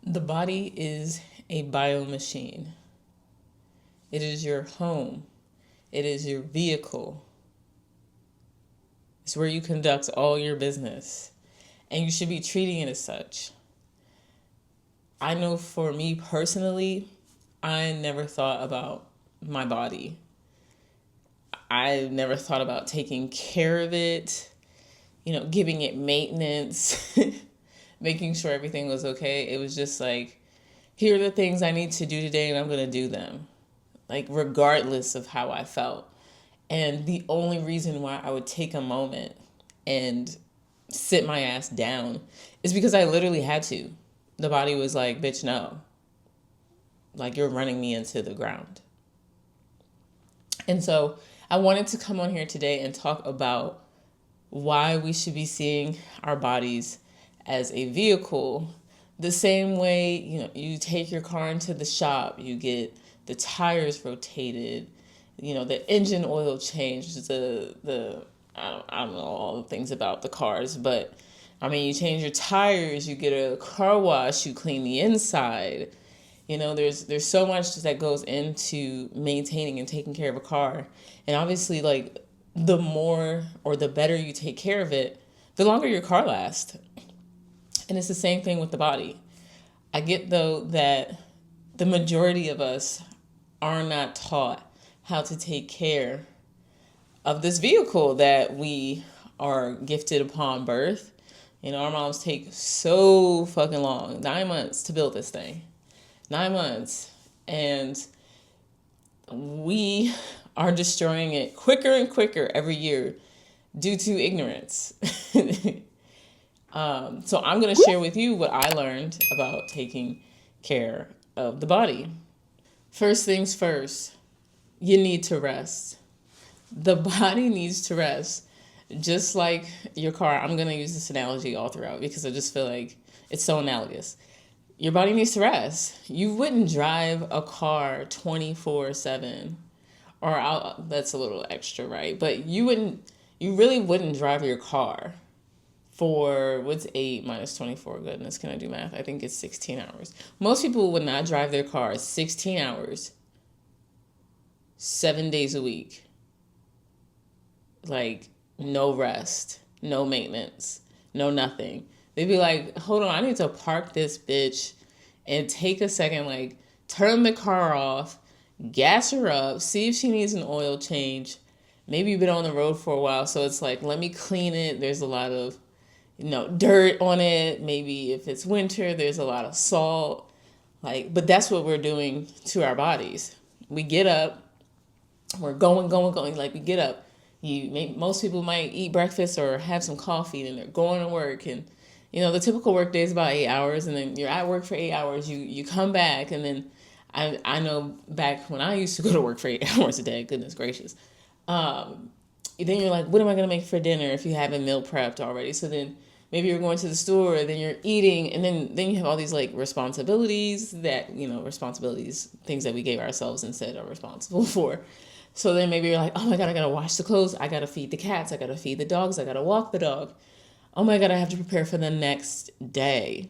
The body is a biomachine. It is your home. It is your vehicle. It's where you conduct all your business. And you should be treating it as such. I know for me personally, I never thought about my body. I never thought about taking care of it, giving it maintenance, making sure everything was okay. It was just like, here are the things I need to do today, and I'm going to do them, like, regardless of how I felt. And the only reason why I would take a moment and sit my ass down is because I literally had to. The body was like, bitch, no. Like, you're running me into the ground. And so I wanted to come on here today and talk about why we should be seeing our bodies as a vehicle. The same way, you take your car into the shop, you get the tires rotated, the engine oil changed, I don't know all the things about the cars, but I mean, you change your tires, you get a car wash, you clean the inside. There's so much that goes into maintaining and taking care of a car. And obviously, like, the more or the better you take care of it, the longer your car lasts. And it's the same thing with the body. I get, though, that the majority of us are not taught how to take care of this vehicle that we are gifted upon birth. Our moms take so fucking long, 9 months to build this thing. 9 months. And we are destroying it quicker and quicker every year due to ignorance. So I'm going to share with you what I learned about taking care of the body. First things first, you need to rest. The body needs to rest. Just like your car. I'm going to use this analogy all throughout because I just feel like it's so analogous. Your body needs to rest. You wouldn't drive a car 24/7, that's a little extra, right? But you really wouldn't drive your car for, what's 8 minus 24? Goodness, can I do math? I think it's 16 hours. Most people would not drive their car 16 hours, 7 days a week. Like, no rest, no maintenance, no nothing. They'd be like, hold on, I need to park this bitch and take a second, like, turn the car off, gas her up, see if she needs an oil change. Maybe you've been on the road for a while, so it's like, let me clean it. There's a lot of, dirt on it. Maybe if it's winter, there's a lot of salt. But that's what we're doing to our bodies. We get up, we're going. Like, we get up. Most people might eat breakfast or have some coffee, and they're going to work. And, the typical work day is about 8 hours, and then you're at work for 8 hours. You come back, and then I know back when I used to go to work for 8 hours a day, goodness gracious. Then you're like, what am I going to make for dinner if you haven't meal prepped already? So then maybe you're going to the store, then you're eating, and then you have all these, like, responsibilities, things that we gave ourselves and said are responsible for. So then maybe you're like, oh my God, I gotta wash the clothes. I gotta feed the cats. I gotta feed the dogs. I gotta walk the dog. Oh my God, I have to prepare for the next day.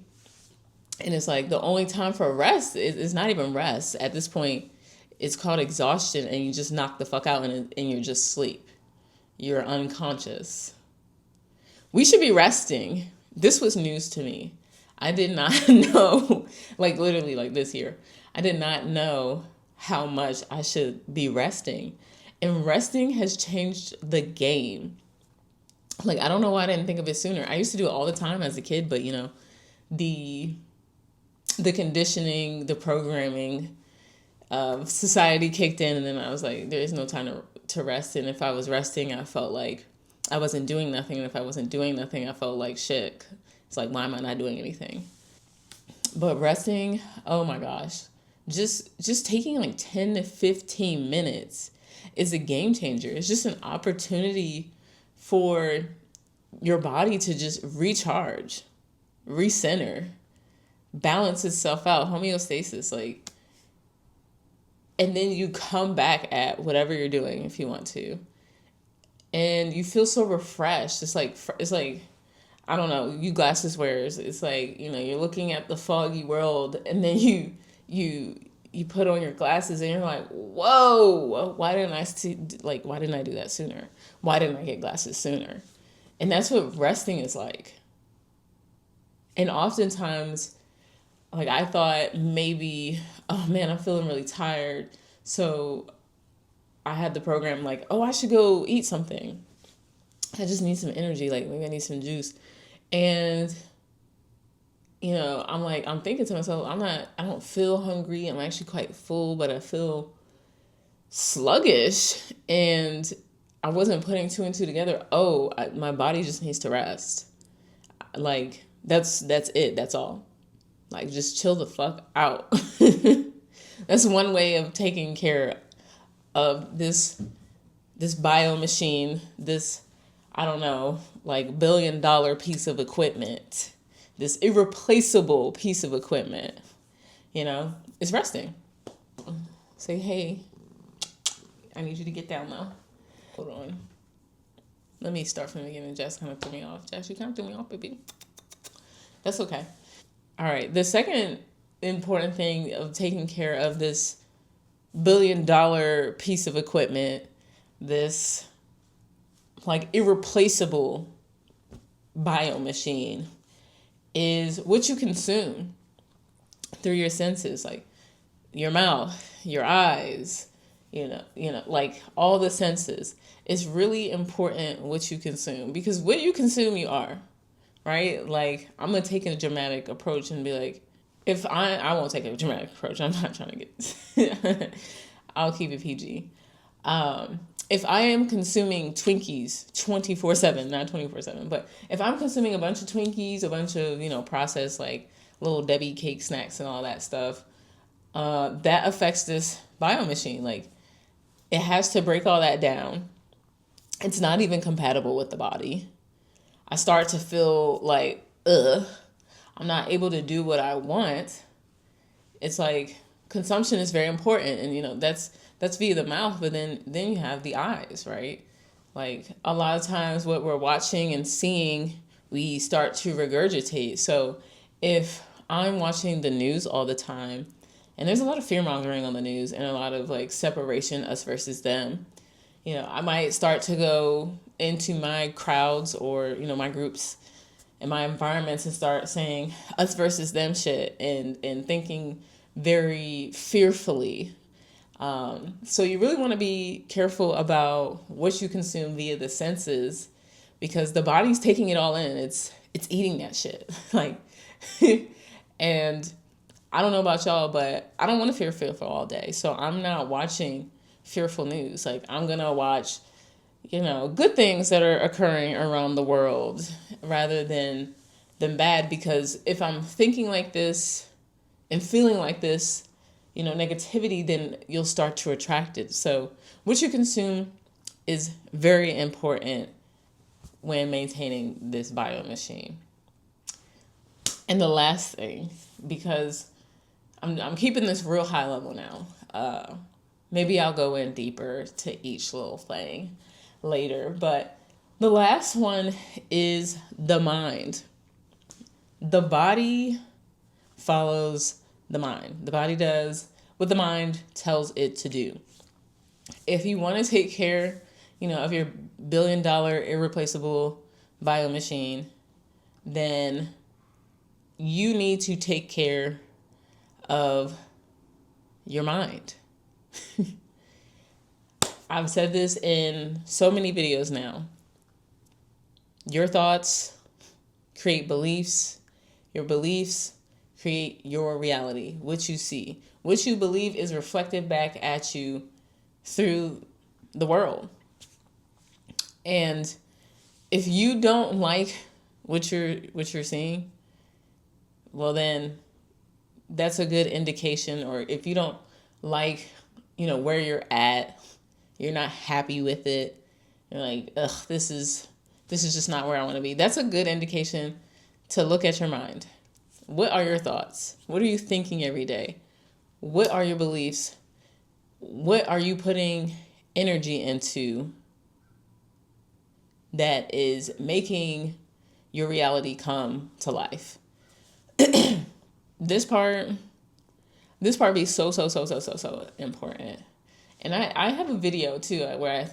And it's like the only time for rest is not even rest. At this point, it's called exhaustion, and you just knock the fuck out and you're just asleep. You're unconscious. We should be resting. This was news to me. I did not know, like, literally, like, this year, I did not know how much I should be resting. And resting has changed the game. Like, I don't know why I didn't think of it sooner. I used to do it all the time as a kid, but the conditioning, the programming of society kicked in, and then I was like, there is no time to rest. And if I was resting, I felt like I wasn't doing nothing. And if I wasn't doing nothing, I felt like shit. It's like, why am I not doing anything? But resting, oh my gosh. Just taking like 10 to 15 minutes is a game changer. It's just an opportunity for your body to just recharge, recenter, balance itself out, homeostasis, like, and then you come back at whatever you're doing if you want to. And you feel so refreshed. It's like I don't know, you glasses wearers, it's like, you're looking at the foggy world, and then you put on your glasses and you're like, whoa, why didn't I do that sooner? Why didn't I get glasses sooner? And that's what resting is like. And oftentimes, like, I thought maybe, oh man, I'm feeling really tired. So I had the program like, oh, I should go eat something. I just need some energy. Like, maybe I need some juice. And, I'm thinking to myself, I don't feel hungry. I'm actually quite full, but I feel sluggish. And I wasn't putting two and two together. Oh, my body just needs to rest. Like, that's it. That's all. Like, just chill the fuck out. That's one way of taking care of this bio machine, this, I don't know, like $1 billion piece of equipment, this irreplaceable piece of equipment, is resting. Say, hey, I need you to get down now. Hold on. Let me start from the beginning. Jess kind of threw me off. Jess, you kind of threw me off, baby. That's okay. All right. The second important thing of taking care of this $1 billion piece of equipment, this like irreplaceable bio machine, is what you consume through your senses, like your mouth, your eyes, like all the senses. It's really important what you consume, because what you consume, you are, right? Like, I'm going to take a dramatic approach and be like, I won't take a dramatic approach. I'm not trying to get, I'll keep it PG. If I am consuming Twinkies 24/7, not 24/7, but if I'm consuming a bunch of Twinkies, a bunch of, processed like little Debbie cake snacks and all that stuff, that affects this bio machine. Like, it has to break all that down. It's not even compatible with the body. I start to feel like, I'm not able to do what I want. It's like, consumption is very important, and that's via the mouth, but then you have the eyes, right? Like, a lot of times what we're watching and seeing, we start to regurgitate. So if I'm watching the news all the time, and there's a lot of fear mongering on the news and a lot of like separation, us versus them, I might start to go into my crowds or, my groups and my environments and start saying us versus them shit and thinking very fearfully. So you really want to be careful about what you consume via the senses, because the body's taking it all in. It's eating that shit. Like, and I don't know about y'all, but I don't want to feel fearful all day. So I'm not watching fearful news. Like, I'm going to watch, good things that are occurring around the world rather than bad, because if I'm thinking like this and feeling like this, negativity, then you'll start to attract it. So what you consume is very important when maintaining this bio machine. And the last thing, because I'm keeping this real high level now. Maybe I'll go in deeper to each little thing later. But the last one is the mind. The body follows the mind. The body does what the mind tells it to do. If you want to take care, of your $1 billion irreplaceable bio machine, then you need to take care of your mind. I've said this in so many videos now. Your thoughts create beliefs. Your beliefs create your reality, what you see. What you believe is reflected back at you through the world. And if you don't like what you're seeing, well then that's a good indication. Or if you don't like, where you're at, you're not happy with it, you're like, ugh, this is just not where I want to be. That's a good indication to look at your mind. What are your thoughts? What are you thinking every day? What are your beliefs? What are you putting energy into that is making your reality come to life. This part be so important. And I have a video too where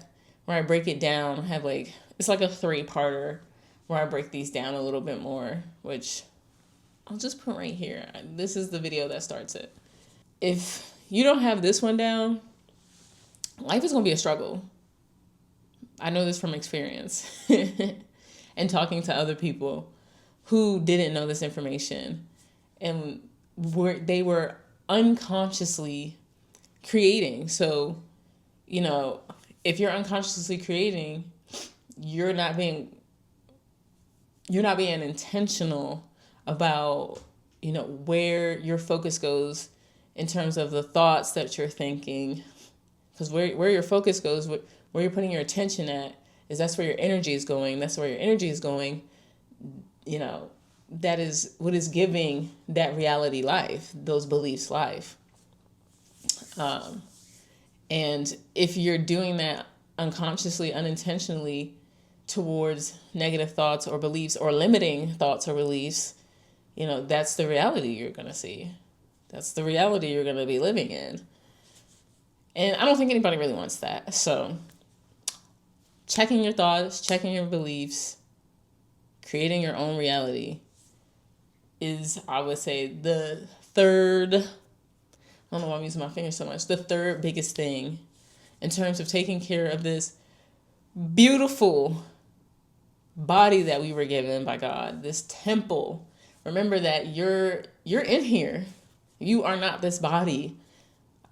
I break it down. I have like, it's like a 3-parter where I break these down a little bit more, which I'll just put right here. This is the video that starts it. If you don't have this one down, life is going to be a struggle. I know this from experience and talking to other people who didn't know this information, and they were unconsciously creating. So, you know, if you're unconsciously creating, you're not being intentional about, you know, where your focus goes in terms of the thoughts that you're thinking. Because where your focus goes, where you're putting your attention at, that's where your energy is going. That's where your energy is going. You know, that is what is giving that reality life, those beliefs life. And if you're doing that unconsciously, unintentionally towards negative thoughts or beliefs or limiting thoughts or beliefs, you know, that's the reality you're going to see. That's the reality you're going to be living in. And I don't think anybody really wants that. So checking your thoughts, checking your beliefs, creating your own reality is, I would say, the third, I don't know why I'm using my fingers so much, the third biggest thing in terms of taking care of this beautiful body that we were given by God, this temple. Remember that you're in here. You are not this body.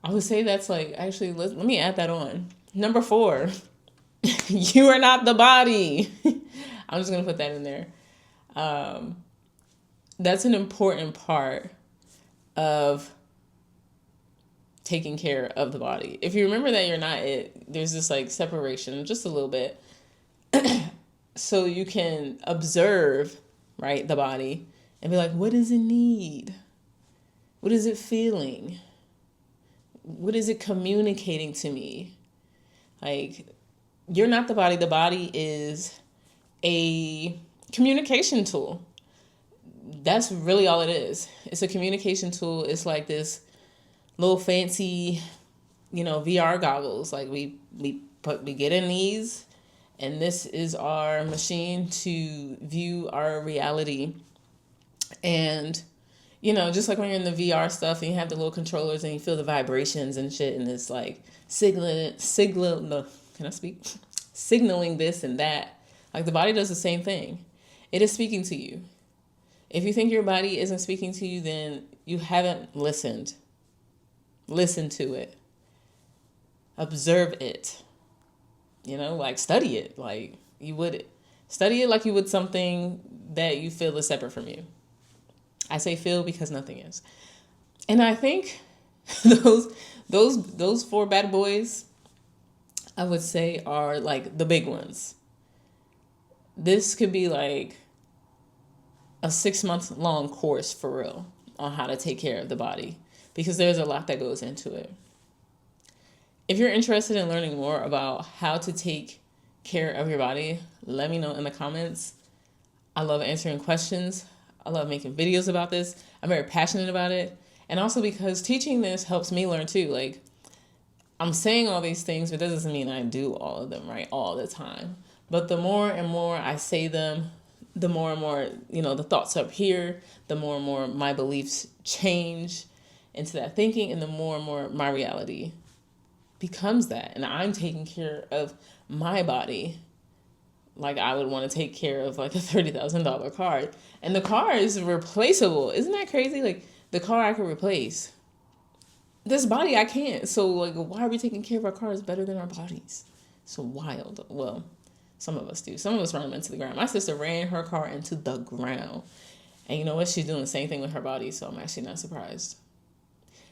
I would say that's like, actually, let me add that on. Number 4, you are not the body. I'm just going to put that in there. That's an important part of taking care of the body. If you remember that you're not it, there's this like separation, just a little bit. So you can observe, right, the body and be like, what does it need? What is it feeling? What is it communicating to me? Like, you're not the body. The body is a communication tool. That's really all it is. It's a communication tool. It's like this little fancy, you know, VR goggles. Like we get in these, and this is our machine to view our reality. And, you know, just like when you're in the VR stuff and you have the little controllers and you feel the vibrations and shit, and it's like signaling this and that. Like, the body does the same thing. It is speaking to you. If you think your body isn't speaking to you, then you haven't listened. Listen to it. Observe it. You know, like, study it. Like, you would study it like you would something that you feel is separate from you. I say feel because nothing is. And I think those 4 bad boys, I would say, are like the big ones. This could be like a 6-month long course for real on how to take care of the body, because there's a lot that goes into it. If you're interested in learning more about how to take care of your body, let me know in the comments. I love answering questions. I love making videos about this. I'm very passionate about it. And also because teaching this helps me learn too. Like, I'm saying all these things, but that doesn't mean I do all of them, right, all the time. But the more and more I say them, the more and more, you know, the thoughts up here, the more and more my beliefs change into that thinking, and the more and more my reality becomes that. And I'm taking care of my body like I would want to take care of like a $30,000 car. And the car is replaceable. Isn't that crazy? Like, the car I could replace. This body I can't. So, like, why are we taking care of our cars better than our bodies? So wild. Well, some of us do. Some of us run them into the ground. My sister ran her car into the ground. And you know what? She's doing the same thing with her body, so I'm actually not surprised.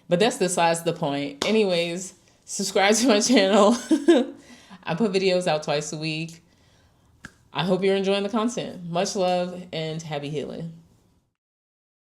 But that's besides the point. Anyways, subscribe to my channel. I put videos out twice a week. I hope you're enjoying the content. Much love and happy healing.